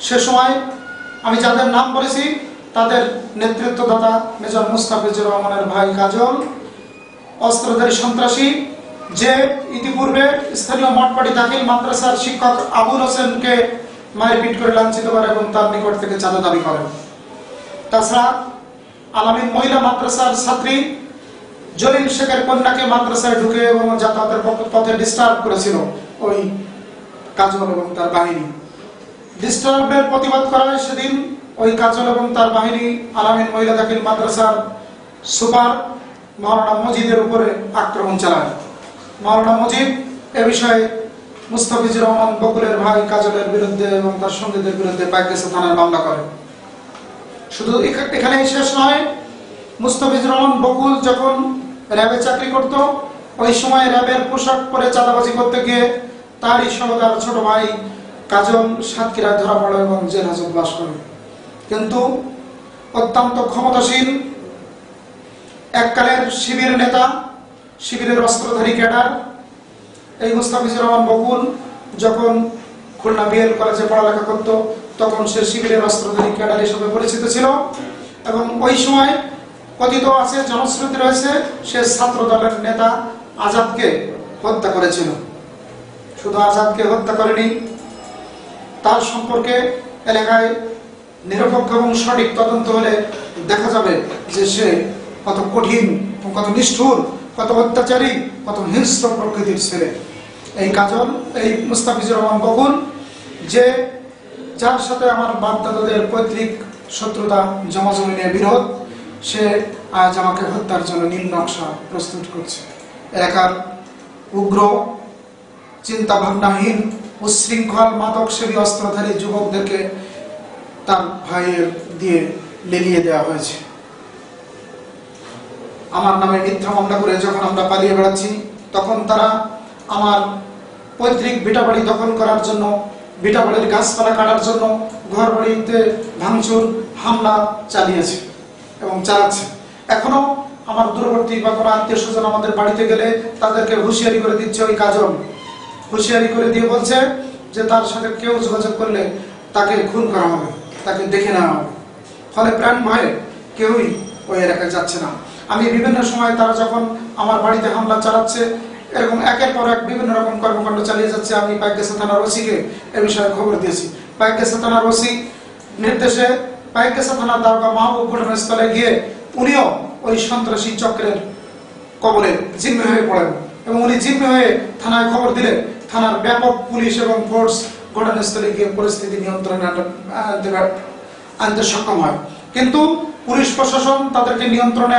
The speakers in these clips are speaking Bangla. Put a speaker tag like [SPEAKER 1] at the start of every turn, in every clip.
[SPEAKER 1] সে সময় আমি যাদের নাম বলেছি তাদের নেতৃত্বদাতা মেজর মুস্তাফিজুর রহমানের ভাই কাজল, অস্ত্রধারী সন্ত্রাসী, যে ইতিপূর্বে স্থানীয় মঠপাটি দাখিল মাদ্রাসার শিক্ষক আবুল হোসেনকে মারপিট করে লাঞ্ছিত করে এবং তার নিকট থেকে চাঁদা দাবি করেন। তাছাড়া আলামিন মহিলা মাদ্রাসার ছাত্রী জলিল শেখের কন্যাকে মাদ্রাসায় ঢুকে এবং যাতায়াতের পথে ডিস্টার্ব করেছিল ওই কাজল এবং তার বাহিনী। ডিস্টার্বের প্রতিবাদ করায় সেদিন ওই কাজল এবং তার বাহিনী আলামিন মহিলা দাখিল মাদ্রাসার সুপার মাওলানা মজিদের উপরে আক্রমণ চালায়। মাওলানা মজিদ এ বিষয়ে মুস্তাফিজুর রহমান বকুলের ভাই কাজলের বিরুদ্ধে এবং তার সঙ্গীদের বিরুদ্ধে পাইকগাছা থানায় মামলা করে। শুধু এখানেই শেষ নয়, মুস্তাফিজুর রহমান বকুল যখন র্যাবে চাকরি করত ওই সময় র্যাবের পোশাক পরে চাঁদাবাজি করতে গিয়ে তারই সহোদর ছোট ভাই কাজল সাতক্ষীরায় ধরা পড়ে এবং জেল হাজত বাস করে। কিন্তু অত্যন্ত ক্ষমতাশীল এককালের শিবির নেতা, শিবিরের অস্ত্রধারী ক্যাডার এই মুস্তাফিজুর রহমান বকুল যখন খুলনা বিএল কলেজে পড়ালেখা করত তখন সে শিবিরের অস্ত্রধারী ক্যাডার হিসেবে পরিচিত ছিল এবং ওই সময় কথিত আছে, জনশ্রুতি রয়েছে, সে ছাত্র দলের নেতা আজাদকে হত্যা করেছিল। শুধু আজাদকে হত্যা করেনি, তার সম্পর্কে এলাকায় নিরপেক্ষ এবং সঠিক তদন্ত হলে দেখা যাবে যে সে কত কঠিন, কত নিষ্ঠুর, কত অত্যাচারী, কত হিংস্র প্রকৃতির ছেলে। এই কাজল, এই মুস্তাফিজুর রহমান বকুল, যে যার সাথে আমার বাপদাদাদের পৈতৃক শত্রুতা, জমাজমি নিয়ে বিরোধ, সে আজ আমাকে হত্যার জন্য নীল নকশা প্রস্তুত করছে। এলাকার উগ্র, চিন্তা ভাবনাহীন, উচ্ছৃঙ্খল, মাদকসেবী, অস্ত্রধারী যুবকদেরকে তার ভাইয়ের দিয়ে লেলিয়ে দেওয়া হয়েছে। আমার নামে মিথ্যা মামলা করে যখন আমরা পালিয়ে বেড়াচ্ছি তখন তারা আমার পৈতৃক ভিটাবাড়ি দখল করার জন্য, ভিটাবাড়ির গাছপালা কাটার জন্য ঘর বাড়িতে ভাঙচুর, হামলা চালিয়েছে এবং চালাচ্ছে। এখনো আমার দূরবর্তী বা কোনো আত্মীয় স্বজন আমাদের বাড়িতে গেলে তাদেরকে হুঁশিয়ারি করে দিচ্ছে ওই কাজল, হুঁশিয়ারি করে দিয়ে বলছে যে তার সাথে কেউ যোগাযোগ করলে তাকে খুন করা হবে, তাকে দেখে নেওয়া হবে। ফলে প্রাণ ভয়ে কেউই ওই এলাকায় যাচ্ছে না। আমি বিভিন্ন সময় তারা যখন আমার বাড়িতে হামলা চালাচ্ছে, এরকম একের পর এক বিভিন্ন রকম কর্মকাণ্ড চালিয়ে যাচ্ছে, আমি পাইকগাছা থানার ওসিকে এ বিষয়ে খবর দিয়েছি। পাইকগাছা থানার ওসি নির্দেশে পাইকগাছা থানার দারোগা মাহবুব ঘটনাস্থলে গিয়ে উনিও ওই সন্ত্রাসী চক্রের কবলে জিম্মি হয়ে পড়েন এবং উনি জিম্মি হয়ে থানায় খবর দিলে থানার ব্যাপক পুলিশ এবং ফোর্স ঘটনাস্থলে গিয়ে পরিস্থিতি নিয়ন্ত্রণে আনতে সক্ষম হয়। কিন্তু পুলিশ প্রশাসন তাদেরকে নিয়ন্ত্রণে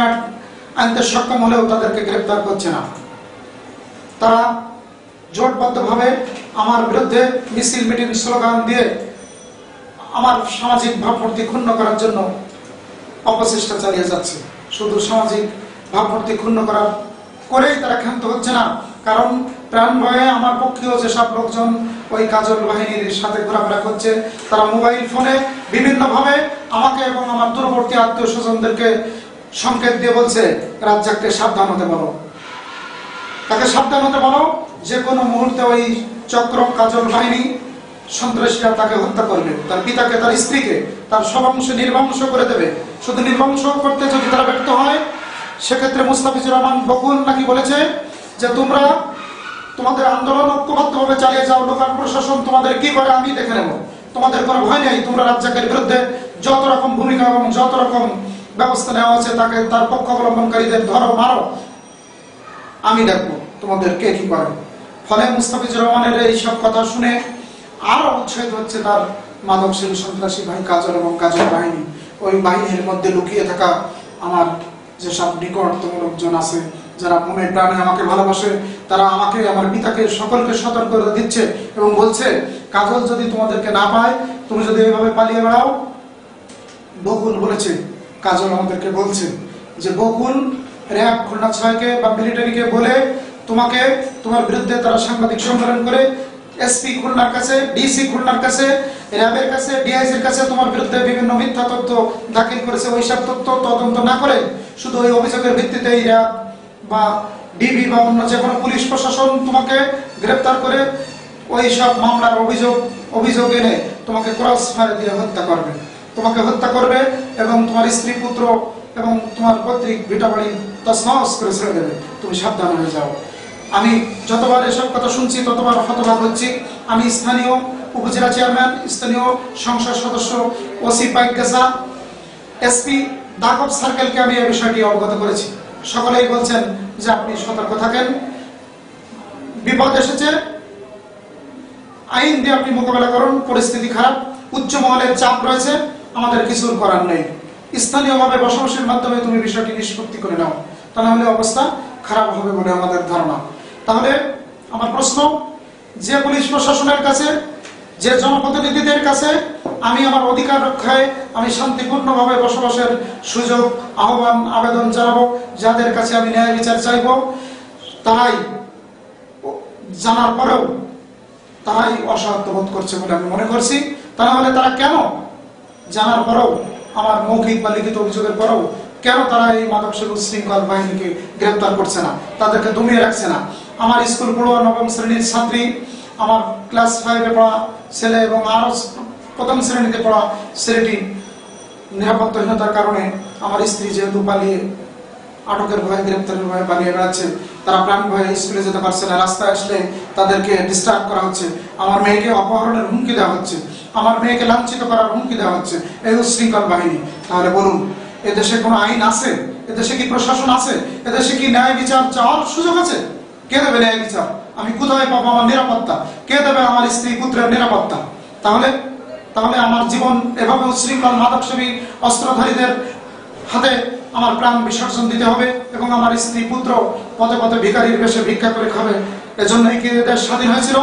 [SPEAKER 1] আনতে সক্ষম হলেও তাদেরকে গ্রেফতার করছে না। তারা জোটবদ্ধভাবে আমার বিরুদ্ধে মিছিল, মিটিং, স্লোগান দিয়ে আমার সামাজিক ভাবমূর্তি ক্ষুণ্ণ করার জন্য অপচেষ্টা চালিয়ে যাচ্ছে। শুধু সামাজিক ভাবমূর্তি ক্ষুণ্ণ করেই তারা ক্ষান্ত হচ্ছে না, কারণ প্রাণ ভয়ে আমার পক্ষেও যেসব লোকজন ওই কাজল বাহিনীর সাথে ঘোরাফেরা করছে, তারা মোবাইল ফোনে বিভিন্নভাবে আমাকে এবং আমার দূরবর্তী আত্মীয় স্বজনদেরকে সংকেত দিয়ে বলছে, রাজ্জাককে সাবধান হতে বলো, তাকে সাবধান হতে বলো, যে কোনো মুহূর্তে ওই চক্র কাজল বাহিনী সন্ত্রাসীরা তাকে হত্যা করবে, তার পিতাকে, তার স্ত্রীকে, তার সব অংশ নির্বংশ করে দেবে। শুধু নির্বংশ করতে যদি তারা ব্যর্থ হয়, সেক্ষেত্রে মুস্তাফিজুর রহমান বকুল নাকি বলেছে যে তোমরা তোমাদের আন্দোলন ঐক্যবদ্ধভাবে চালিয়ে যাও, লোকাল প্রশাসন তোমাদের কি করে আমি দেখে নেব, তোমাদের কোনো ভয় নেই, তোমরা রাজ্জাকের বিরুদ্ধে যত রকম ভূমিকা এবং যত রকম ব্যবস্থা নেওয়া আছে তাকে, তার পক্ষ অবলম্বনকারীদের ধরো, মারো, আমি দেখবো তোমাদের কে কি করে। ফলে মুস্তাফিজুর রহমানের এই সব কথা শুনে আরো উৎসাহিত হচ্ছে তার মাদকসেবী সন্ত্রাসী ভাই কাজল এবং কাজল বাহিনী। ওই বাহিনীর মধ্যে লুকিয়ে থাকা আমার যেসব নিকটতম লোকজন আছে, যারা মনে প্রাণে আমাকে ভালোবাসে, তারা আমাকে, আমার পিতাকে, সকলকে সতর্ক করে দিচ্ছে এবং বলছে, কাজল যদি তোমাদেরকে না পায়, তুমি যদি এইভাবে পালিয়ে বেড়াও, বকুল বলেছে, কাজল আমাদেরকে বলছে যে বকুল র্যাব খুলনা 6কে বা মিলিটারিকে বলে তোমাকে, তোমার বিরুদ্ধে তারা সাংবাদিক সম্মেলন করে এসপি খুলনার কাছে, ডিসি খুলনার কাছে, র্যাবের কাছে, ডিআইজির কাছে তোমার বিরুদ্ধে বিভিন্ন মিথ্যা তথ্য দাখিল করেছে। ওই সব তথ্য তদন্ত না করে শুধু ওই অভিযোগের ভিত্তিতে র্যাব বা ডিবি বা অন্য যে কোনো পুলিশ প্রশাসন তোমাকে গ্রেপ্তার করে ওই সব মামলার অভিযোগ এনে তোমাকে ক্রস ফায়ার দিয়ে হত্যা করবে, তোমাকে হত্যা করবে এবং তোমার স্ত্রী পুত্র এবং তোমার পৈতৃক ভিটাবাড়ি তছনছ করে ছেড়ে দেবে। তুমি সাবধান হয়ে যাও। আমি যতবার এসব কথা শুনছি ততবার হতবাক হচ্ছি। আমি স্থানীয় উপজেলা চেয়ারম্যান, স্থানীয় সংসদ সদস্য, ওসি পাইকগাছা, এসপি দাগব সার্কেলকে আমি এই বিষয়টি অবগত করেছি। সকলেই বলছেন যে আপনি সতর্ক থাকেন, বিপদ এসেছে, আইন দিয়ে আপনি মোকাবেলা করুন, পরিস্থিতি খারাপ, উচ্চ মহলের চাপ রয়েছে, আমাদের কিছুর করার নেই, স্থানীয়ভাবে বসবাসের মাধ্যমে তুমি বিষয়টি নিষ্পত্তি করে নাও, তা না হলে অবস্থা খারাপ হবে বলে আমাদের ধারণা। তাহলে আমার প্রশ্ন, যে পুলিশ প্রশাসনের কাছে, যে জনপ্রতিনিধিদের কাছে আমি আমার অধিকার রক্ষায় আমি শান্তিপূর্ণভাবে বসবাসের সুযোগ, আহ্বান, আবেদন জানাবো, যাদের কাছে আমি ন্যায় বিচার চাইব, তারাই জানার পরেও তারাই অসহায়ত্ব বোধ করছে বলে আমি মনে করছি। তা না হলে তারা কেন জানার পরেও, আমার মৌখিক বা লিখিত অভিযোগের পরেও কেন তারা এই মাদক সেবী শৃঙ্খল বাহিনীকে গ্রেপ্তার করছে না, তাদেরকে দমিয়ে রাখছে না? আমার স্কুল পড়ুয়া নবম শ্রেণীর ছাত্রী, আমার ক্লাস 5-এ পড়া ছেলে এবং আরো প্রথম শ্রেণীতে পড়া ছেলেটি নিরাপত্তাহীনতার কারণে আমার স্ত্রী যেহেতু পালিয়ে, আটকের ভয়ে, গ্রেপ্তারের ভয়ে পালিয়ে বেড়াচ্ছে, তারা প্রাণ ভয়ে স্কুলে যেতে পারছে না, রাস্তায় আসলে তাদেরকে ডিস্টার্ব করা হচ্ছে, আমার মেয়েকে অপহরণের হুমকি দেওয়া হচ্ছে, আমার মেয়েকে লাঞ্ছিত করার হুমকি দেওয়া হচ্ছে এই উচ্ছৃঙ্খল বাহিনী। তাহলে বলুন, এদেশে কোনো আইন আছে? এদেশে কি প্রশাসন আছে? এদেশে কি ন্যায় বিচার চাওয়ার সুযোগ আছে? কে দেবে ন্যায় বিচার? আমি কোথায় পাবো আমার নিরাপত্তা? কে দেবে আমার স্ত্রী পুত্রের নিরাপত্তা? তাহলে তাহলে আমার জীবন এভাবে উচ্ছৃঙ্খল মাদকসেবী অস্ত্রধারীদের হাতে আমার প্রাণ বিসর্জন দিতে হবে এবং আমার স্ত্রী পুত্র পথে পথে ভিখারির বেশে ভিক্ষা করে খাবে? এজন্যই কি দেশ স্বাধীন হয়েছিল?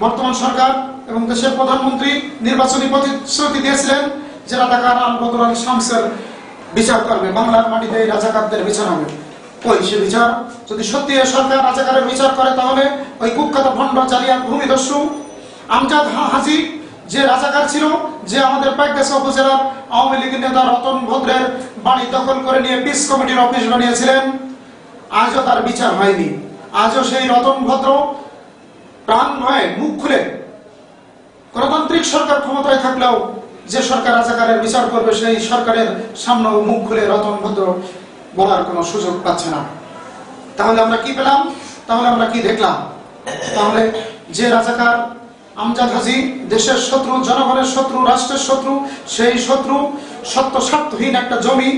[SPEAKER 1] বর্তমান সরকার এবং দেশের প্রধানমন্ত্রী নির্বাচনী প্রতিশ্রুতি দিয়েছিলেন যে রাজাকার আল বদর আলী শামসের বিচার করবে, বাংলার মাটিতে এই রাজাকারদের বিচার হবে। ওই সে বিচার যদি সত্যি সরকার রাজাকারের বিচার করে, তাহলে ওই কুখ্যাত ভণ্ড জালিয়াত ভূমিদস্যু আমজাদ হাজি যে রাজাকার ছিল, যে আমাদের পাইকগাছা উপজেলার আওয়ামী লীগের নেতা রতন ভদ্রের বাড়ি দখল করে নিয়ে পিস কমিটির অফিস বানিয়েছিলেন, আজও তার বিচার হয়নি। আজও সেই রতন ভদ্র প্রাণ ভয়ে মুখ খুলে, গণতান্ত্রিক সরকার ক্ষমতায় থাকলেও যে সরকার রাজাকারের বিচার করবে সেই সরকারের সামনে মুখ খুলে রতন ভদ্র বলার কোনো সুযোগ পাচ্ছে না। তাহলে আমরা কি পেলাম? তাহলে আমরা কি দেখলাম? তাহলে যে রাজাকার আমজাদ হাজি দেশের শত্রু, জনগণের শত্রু, রাষ্ট্রের শত্রু, সেই শত্রু সত্য স্বার্থহীন একটা জমি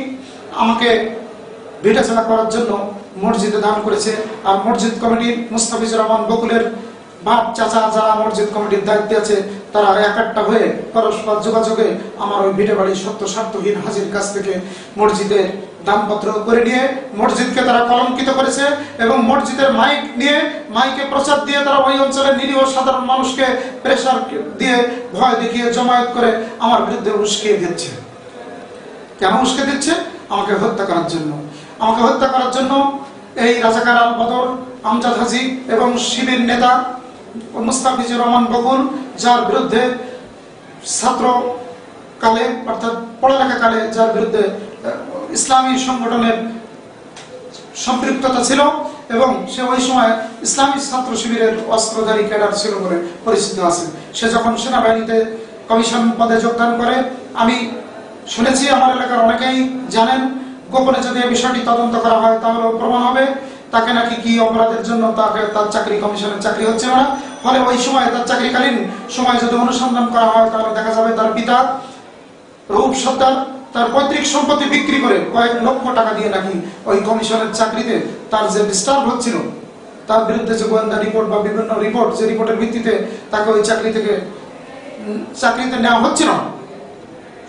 [SPEAKER 1] আমাকে ভিটাচালা করার জন্য মসজিদে দান করেছে। আর মসজিদ কমিটির মুস্তাফিজুর রহমান বকুলের বাপ চাচা যারা মসজিদ কমিটির দায়িত্বে আছে, তারা একটা হয়ে পরস্পর যোগাযোগে আমার ওই ভিটে বাড়ির সত্য স্বার্থহীন হাজির কাছ থেকে মসজিদের দানপত্র করে নিয়ে মসজিদকে তারা কলঙ্কিত করেছে এবং মসজিদের মাইক নিয়ে, মাইকে প্রচার দিয়ে তারা ওই অঞ্চলের নিরীহ সাধারণ মানুষকে প্রেসার দিয়ে, ভয় দেখিয়ে, জমায়েত করে আমার বিরুদ্ধে উস্কিয়ে দিচ্ছে। কেন উস্কে দিচ্ছে? আমাকে হত্যা করার জন্য। আমাকে হত্যা করার জন্য এই রাজাকার আল বদর, আমজাদ হাজি এবং শিবির নেতা মুস্তাফিজুর রহমান বকুল, যার বিরুদ্ধে ছাত্র কালে অর্থাৎ পড়ালেখা কালে যার বিরুদ্ধে ইসলামী সংগঠনের সম্পৃক্ততা ছিল এবং সে ওই সময় ইসলামী ছাত্র শিবিরের অস্ত্রধারী ক্যাডার ছিল বলে পরিচিত আছে, সে যখন সেনাবাহিনীতে কমিশন পদে যোগদান করে, আমি শুনেছি, আমার এলাকার অনেকেই জানেন, গোপনে যদি এই বিষয়টি তদন্ত করা হয় তাহলে প্রমাণ হবে তাকে নাকি কি অপরাধের জন্য তাকে তার চাকরি, কমিশনের চাকরি হচ্ছে না। ফলে ওই সময় তার চাকরিকালীন সময় যদি অনুসন্ধান করা হয় তাহলে দেখা যাবে তার পিতা রূপ সর্দার তার পৈতৃক সম্পত্তি বিক্রি করে কয়েক লক্ষ টাকা দিয়ে নাকি ওই কমিশনের চাকরিতে তার যে ডিস্টার্ব হচ্ছিল, তার বিরুদ্ধে যে গোয়েন্দা রিপোর্ট বা বিভিন্ন রিপোর্ট, যে রিপোর্টের ভিত্তিতে তাকে ওই চাকরিতে নেওয়া হচ্ছিল,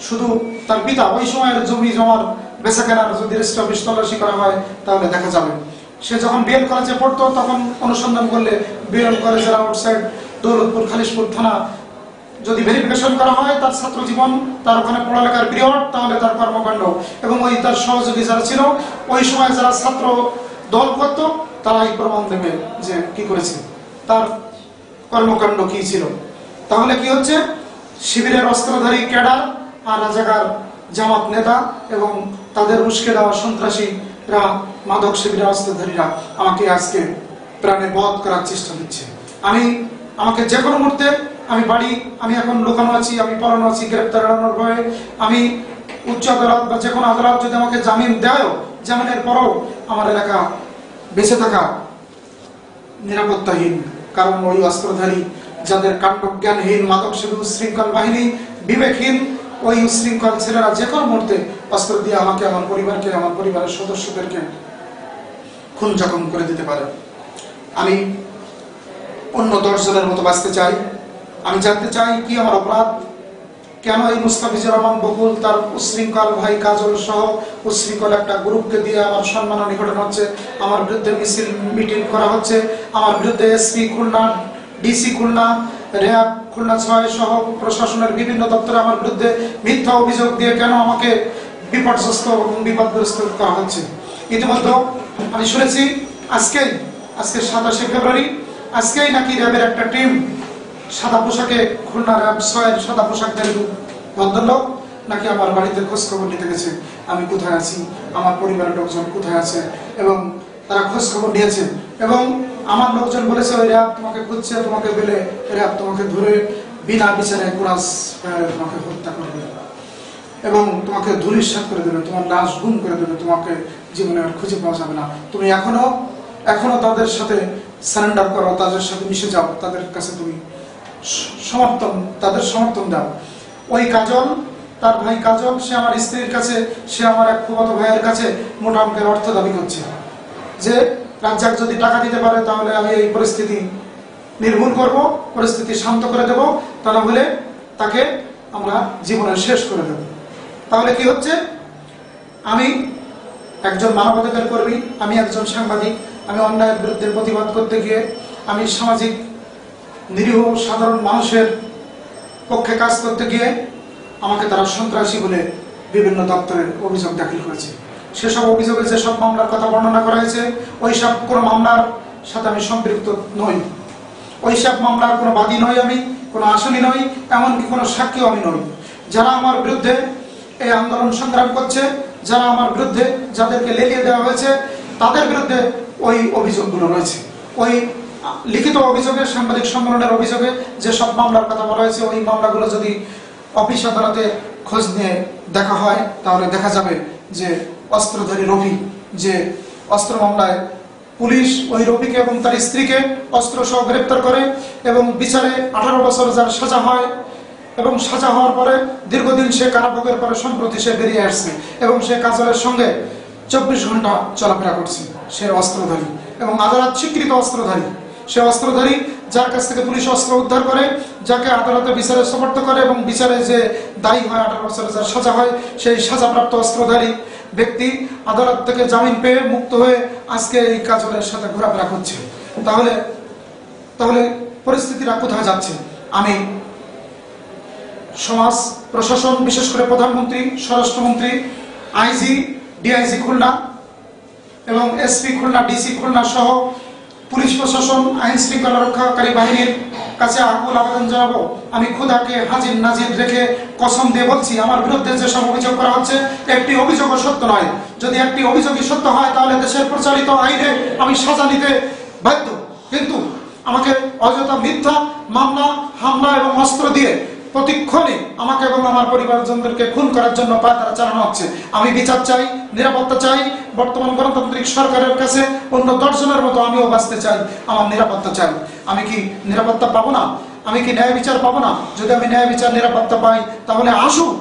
[SPEAKER 1] শুধু তার পিতা ওই সময়ের জমি জমার বেচা কেনার যদি রেজিস্ট্রি অফিস তল্লাশি করা হয় তাহলে দেখা যাবে। সে যখন বিএল কলেজে পড়তো তখন অনুসন্ধান করলে বিএল কলেজের আউটসাইড দৌলতপুর খালিশপুর থানা যদি ভেরিফিকেশন করা হয় তার ছাত্র জীবন, তার ওখানে পড়ালেখার পিরিয়ড, তাহলে তার কর্মকাণ্ড এবং ওই তার সহযোগী যারা ছিল ওই সময় যারা ছাত্র দল করতো তারাই প্রমাণ দেবে যে কি করেছে, তার কর্মকাণ্ড কি ছিল। তাহলে কি হচ্ছে? শিবিরের অস্ত্রধারী ক্যাডার আর রাজাকার জামাত নেতা এবং তাদের উস্কে দেওয়া সন্ত্রাসীরা, মাদক শিবিরের অস্ত্রধারীরা আমাকে আজকে প্রাণে বধ করার চেষ্টা দিচ্ছে। আমাকে যে কোনো মুহূর্তে আমি বাড়ি, আমি এখন লুকানো আছি, আমি পলানো আছি গ্রেপ্তার এড়ানোর ভয়ে। আমি উচ্চ আদালত বা যে কোনো আদালত যদি আমাকে জামিন দেয়, জামিনের পরও আমার এলাকা বেঁচে থাকা নিরাপত্তাহীন। কারণ ওই অস্ত্রধারী, যাদের কাণ্ডজ্ঞানহীন, মাদক সেবী, উশৃঙ্খল বাহিনী, বিবেকহীন ওই উশৃঙ্খল ছেলেরা যে কোনো মুহূর্তে অস্ত্র দিয়ে আমাকে, আমার পরিবারকে, আমার পরিবারের সদস্যদেরকে খুন জখম করে দিতে পারে। আমি অন্য 10 জনের মতো বাঁচতে চাই। আমি জানতে চাই কি আমার অপরাধ, কেন এই মুস্তাফিজুর রহমান বকুল তার উশৃঙ্খল ভাই কাজল সহ উশৃঙ্খল একটা গ্রুপকে দিয়ে আমার সম্মানহানি ঘটানো হচ্ছে, আমার বিরুদ্ধে মিছিল মিটিং করা হচ্ছে, আমার বিরুদ্ধে SP Khulna, DC Khulna, RAB Khulna 6 সহ প্রশাসনের বিভিন্ন দপ্তরে আমার বিরুদ্ধে মিথ্যা অভিযোগ দিয়ে কেন আমাকে বিপর্যস্ত এবং বিপদগ্রস্ত করা হচ্ছে। ইতিমধ্যে আমি শুনেছি আজকে 27 ফেব্রুয়ারি আজকেই নাকি র্যাবের একটা টিম সাদা পোশাকে, খুলনা র্যাব 6 সাদা পোশাকধারী ভদ্রলোক নাকি আমার বাড়িতে খোঁজ খবর নিতে গেছে, আমি কোথায় আছি, আমার পরিবারের লোকজন কোথায় আছে, এবং তারা খোঁজ খবর নিয়েছে। এবং আমার লোকজন বলেছে ওই র্যাব তোমাকে খুঁজছে, তোমাকে পেলে র্যাব তোমাকে ধরে বিনা বিচারে কুরাস তোমাকে হত্যা করবে এবং তোমাকে ধূলিসাৎ করে দেবে, তোমার লাশ গুম করে দেবে, তোমাকে জীবনে আর খুঁজে পাওয়া যাবে না। তুমি এখনো তাদের সাথে সারেন্ডার করো, তাদের সাথে মিশে যাও, তাদের কাছে তুমি তাদের সমর্থন দাও। ওই কাজল, তার ভাই কাজল, সে আমার স্ত্রীর কাছে, সে আমার এক ফুফাতো ভাইয়ের কাছে মোটা অঙ্কের অর্থ দাবি করছে যে রাজ্জাক যদি টাকা দিতে পারে তাহলে আমি এই পরিস্থিতি নির্মূল করব, পরিস্থিতি শান্ত করে দেব, তা না হলে তাকে আমরা জীবনে শেষ করে দেব। তাহলে কি হচ্ছে, আমি একজন মানবাধিকার কর্মী, আমি একজন সাংবাদিক, আমি অন্যায়ের বিরুদ্ধে প্রতিবাদ করতে গিয়ে আমি সামাজিক নিরীহ সাধারণ মানুষের পক্ষে কাজ করতে গিয়ে আমাকে তারা সন্ত্রাসী বলে বিভিন্ন দপ্তরে অভিযোগ দাখিল করেছে। সেসব অভিযোগে যেসব মামলার কথা বর্ণনা করা হয়েছে, ওইসব কোনো মামলার সাথে আমি সম্পৃক্ত নই, ওইসব মামলার কোনো বাদী নই, আমি কোনো আসামি নই, এমনকি কোনো সাক্ষীও আমি নই। যারা আমার বিরুদ্ধে এই আন্দোলন সংগ্রাম করছে, যারা আমার বিরুদ্ধে, যাদেরকে লেলিয়ে দেওয়া হয়েছে, তাদের বিরুদ্ধে ওই অভিযোগগুলো রয়েছে। ওই লিখিত অভিযোগে, সাংবাদিক সম্মেলনের অভিযোগে যেসব মামলার কথা বলা হয়েছে, ওই মামলাগুলো যদি অফিস আদালতে খোঁজ নিয়ে দেখা হয় তাহলে দেখা যাবে যে অস্ত্রধারী রফি, যে অস্ত্র মামলায় পুলিশ ওই রফিকে এবং তার স্ত্রীকে অস্ত্র সহ গ্রেপ্তার করে এবং বিচারে 18 বছর যার সাজা হয়, এবং সাজা হওয়ার পরে দীর্ঘদিন সে কারাভোগের পরে সম্প্রতি সে বেরিয়ে আসছে এবং সে কাজলের সঙ্গে 24 ঘন্টা চলাফেরা করছে। সে অস্ত্রধারী এবং আদালত স্বীকৃত অস্ত্রধারী। সে অস্ত্রধারী যার কাছ থেকে পুলিশ অস্ত্র উদ্ধার করে, যাকে আদালতে বিচারে সোপর্দ করে এবং বিচারে যে দায়ী হয়, 18 বছরের যার সাজা হয়, সেই সাজাপ্রাপ্ত অস্ত্রধারী ব্যক্তি আদালত থেকে জামিন পেয়ে মুক্ত হয়ে আজকে এই কাজলের সাথে ঘোরাফেরা করছে। তাহলে পরিস্থিতিটা কোথায় যাচ্ছে? আমি সমাজ, প্রশাসন, বিশেষ করে প্রধানমন্ত্রী, স্বরাষ্ট্রমন্ত্রী, আইজি, ডিআইজি খুলনা এবং এসপি খুলনা, ডিসি খুলনা সহ পুলিশ প্রশাসন, আইন শৃঙ্খলা রক্ষাকারী বাহিনীর কাছে আকুল আবেদন জানাবো। আমি খোদাকে হাজির নাজির রেখে কসম দিয়ে বলছি, আমার বিরুদ্ধে যেসব অভিযোগ করা হচ্ছে একটি অভিযোগও সত্য নয়। যদি একটি অভিযোগই সত্য হয় তাহলে দেশের প্রচারিত আইনে আমি সাজা নিতে বাধ্য, কিন্তু আমাকে অযথা মিথ্যা মামলা, হামলা এবং অস্ত্র দিয়ে প্রতিক্ষণে আমাকে এবং আমার পরিবারজনদেরকে খুন করার জন্য পায়তারা চালানো হচ্ছে। আমি বিচার চাই, নিরাপত্তা চাই। বর্তমান গণতান্ত্রিক সরকারের কাছে অন্য 10 জনের মতো আমিও বাঁচতে চাই, আমার নিরাপত্তা চাই। আমি কি নিরাপত্তা পাবো না? আমি কি ন্যায় বিচার পাবো না? যদি আমি ন্যায় বিচার, নিরাপত্তা পাই তাহলে আসুন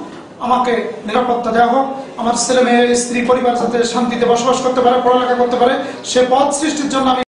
[SPEAKER 1] আমাকে নিরাপত্তা দেওয়া হোক। আমার ছেলে মেয়ে, স্ত্রী, পরিবার যাতে শান্তিতে বসবাস করতে পারে, পড়ালেখা করতে পারে, সে পথ সৃষ্টির জন্য আমি